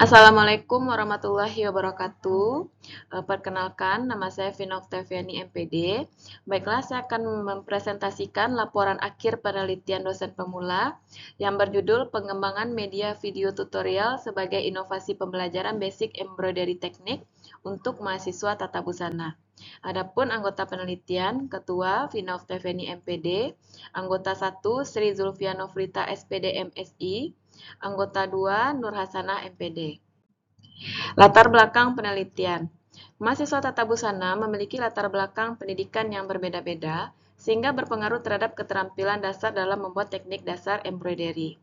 Assalamualaikum warahmatullahi wabarakatuh. Perkenalkan, nama saya Vina Oktaviani MPD. Baiklah, saya akan mempresentasikan laporan akhir penelitian dosen pemula yang berjudul Pengembangan Media Video Tutorial sebagai Inovasi Pembelajaran Basic Embroidery Technique untuk Mahasiswa Tata Busana. Adapun anggota penelitian, Ketua Vina Oktaviani MPD, anggota 1 Sri Zulfiano Frita SPD MSI, anggota 2 Nur Hasanah MPD. Latar belakang penelitian. Mahasiswa tata busana memiliki latar belakang pendidikan yang berbeda-beda, sehingga berpengaruh terhadap keterampilan dasar dalam membuat teknik dasar embroidery.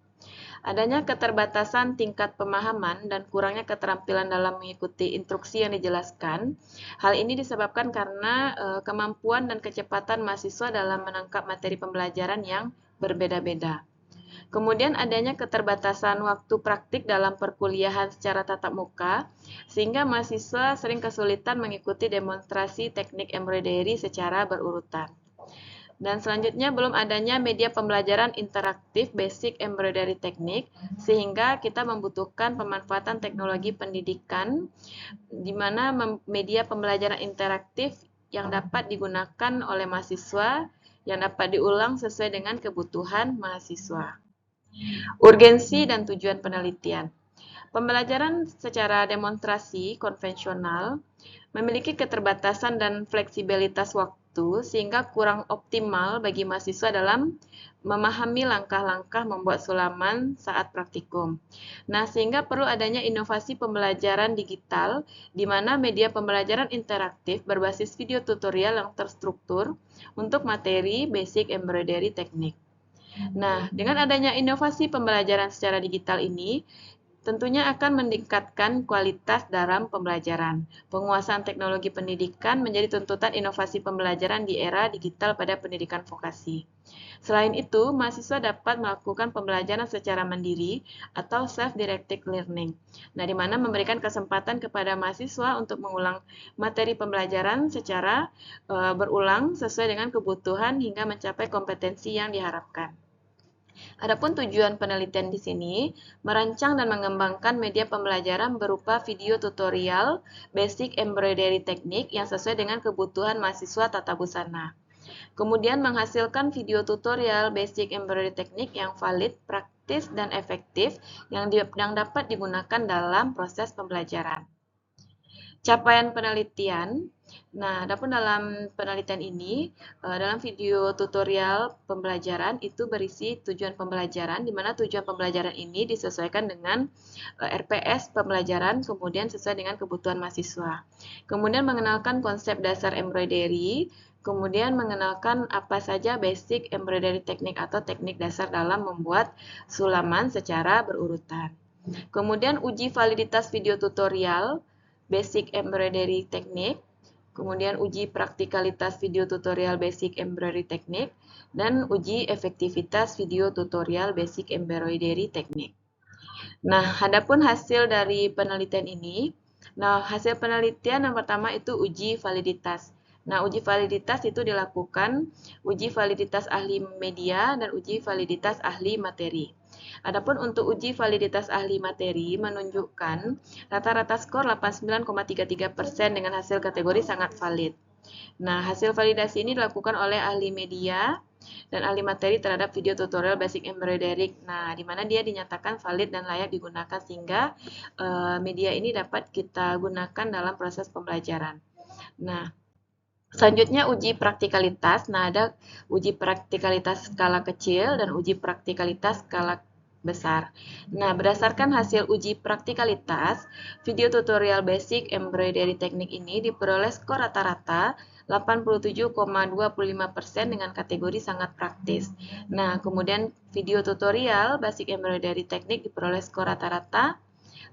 Adanya keterbatasan tingkat pemahaman dan kurangnya keterampilan dalam mengikuti instruksi yang dijelaskan. Hal ini disebabkan karena kemampuan dan kecepatan mahasiswa dalam menangkap materi pembelajaran yang berbeda-beda. Kemudian adanya keterbatasan waktu praktik dalam perkuliahan secara tatap muka, sehingga mahasiswa sering kesulitan mengikuti demonstrasi teknik embroidery secara berurutan. Dan selanjutnya belum adanya media pembelajaran interaktif basic embroidery technique, sehingga kita membutuhkan pemanfaatan teknologi pendidikan di mana media pembelajaran interaktif yang dapat digunakan oleh mahasiswa yang dapat diulang sesuai dengan kebutuhan mahasiswa. Urgensi dan tujuan penelitian. Pembelajaran secara demonstrasi konvensional memiliki keterbatasan dan fleksibilitas waktu sehingga kurang optimal bagi mahasiswa dalam memahami langkah-langkah membuat sulaman saat praktikum. Nah, sehingga perlu adanya inovasi pembelajaran digital di mana media pembelajaran interaktif berbasis video tutorial yang terstruktur untuk materi basic embroidery teknik. Nah, dengan adanya inovasi pembelajaran secara digital ini, tentunya akan meningkatkan kualitas dalam pembelajaran. Penguasaan teknologi pendidikan menjadi tuntutan inovasi pembelajaran di era digital pada pendidikan vokasi. Selain itu, mahasiswa dapat melakukan pembelajaran secara mandiri atau self-directed learning. Nah, di mana memberikan kesempatan kepada mahasiswa untuk mengulang materi pembelajaran secara berulang sesuai dengan kebutuhan hingga mencapai kompetensi yang diharapkan. Adapun tujuan penelitian di sini, merancang dan mengembangkan media pembelajaran berupa video tutorial basic embroidery teknik yang sesuai dengan kebutuhan mahasiswa tata busana. Kemudian menghasilkan video tutorial basic embroidery teknik yang valid, praktis, dan efektif yang dapat digunakan dalam proses pembelajaran. Capaian penelitian. Nah, adapun dalam penelitian ini, dalam video tutorial pembelajaran itu berisi tujuan pembelajaran, di mana tujuan pembelajaran ini disesuaikan dengan RPS pembelajaran, kemudian sesuai dengan kebutuhan mahasiswa. Kemudian mengenalkan konsep dasar embroidery, kemudian mengenalkan apa saja basic embroidery teknik atau teknik dasar dalam membuat sulaman secara berurutan. Kemudian uji validitas video tutorial basic embroidery teknik, kemudian uji praktikalitas video tutorial basic embroidery teknik, dan uji efektivitas video tutorial basic embroidery teknik. Nah, adapun hasil dari penelitian ini, hasil penelitian yang pertama itu uji validitas. Nah, uji validitas itu dilakukan uji validitas ahli media dan uji validitas ahli materi. Adapun untuk uji validitas ahli materi menunjukkan rata-rata skor 89,33% dengan hasil kategori sangat valid. Nah, hasil validasi ini dilakukan oleh ahli media dan ahli materi terhadap video tutorial basic embroidery. Nah, di mana dia dinyatakan valid dan layak digunakan sehingga media ini dapat kita gunakan dalam proses pembelajaran. Nah, selanjutnya uji praktikalitas. Nah, ada uji praktikalitas skala kecil dan uji praktikalitas skala besar. Nah, berdasarkan hasil uji praktikalitas, video tutorial basic embroidery teknik ini diperoleh skor rata-rata 87,25% dengan kategori sangat praktis. Nah, kemudian video tutorial basic embroidery teknik diperoleh skor rata-rata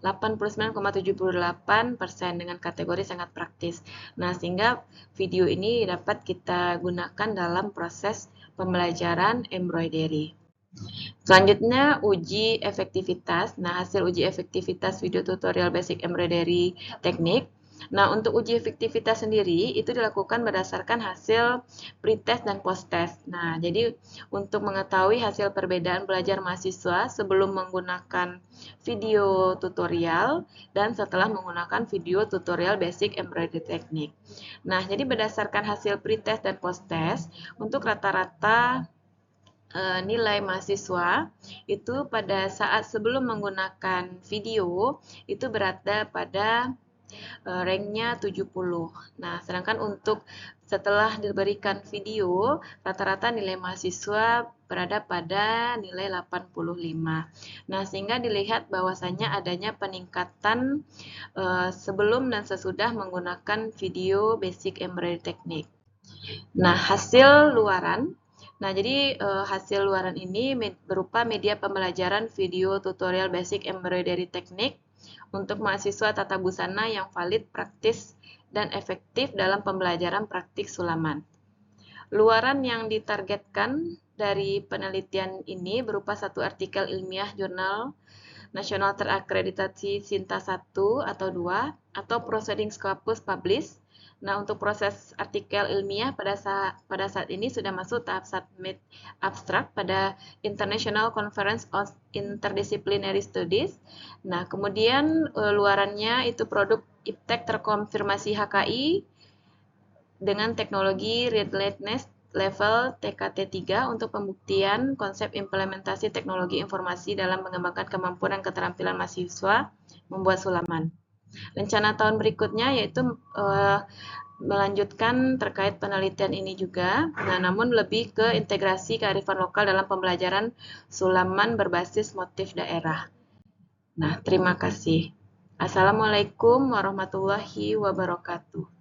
89,78% dengan kategori sangat praktis. Nah, sehingga video ini dapat kita gunakan dalam proses pembelajaran embroidery. Selanjutnya, uji efektivitas. Nah, hasil uji efektivitas video tutorial basic embroidery teknik Nah, untuk uji efektivitas sendiri itu dilakukan berdasarkan hasil pretest dan post-test. Nah, jadi untuk mengetahui hasil perbedaan belajar mahasiswa sebelum menggunakan video tutorial dan setelah menggunakan video tutorial basic embroidery technique. Nah, jadi berdasarkan hasil pretest dan post-test, untuk rata-rata nilai mahasiswa itu pada saat sebelum menggunakan video itu berada pada ranknya 70. Nah, sedangkan untuk setelah diberikan video, rata-rata nilai mahasiswa berada pada nilai 85. Nah, sehingga dilihat bahwasannya adanya peningkatan sebelum dan sesudah menggunakan video basic embroidery technique. Nah, hasil luaran. Nah, jadi hasil luaran ini berupa media pembelajaran video tutorial basic embroidery technique untuk mahasiswa tata busana yang valid, praktis, dan efektif dalam pembelajaran praktik sulaman. Luaran yang ditargetkan dari penelitian ini berupa satu artikel ilmiah jurnal nasional terakreditasi Sinta 1 atau 2 atau Proceeding Scopus Publish. Nah, untuk proses artikel ilmiah pada saat ini sudah masuk tahap submit abstract pada International Conference on Interdisciplinary Studies. Nah, kemudian luarannya itu produk iptek terkonfirmasi HKI dengan teknologi Readiness level TKT3 untuk pembuktian konsep implementasi teknologi informasi dalam mengembangkan kemampuan dan keterampilan mahasiswa membuat sulaman. Rencana tahun berikutnya yaitu melanjutkan terkait penelitian ini juga, nah, namun lebih ke integrasi kearifan lokal dalam pembelajaran sulaman berbasis motif daerah. Nah, terima kasih. Assalamualaikum warahmatullahi wabarakatuh.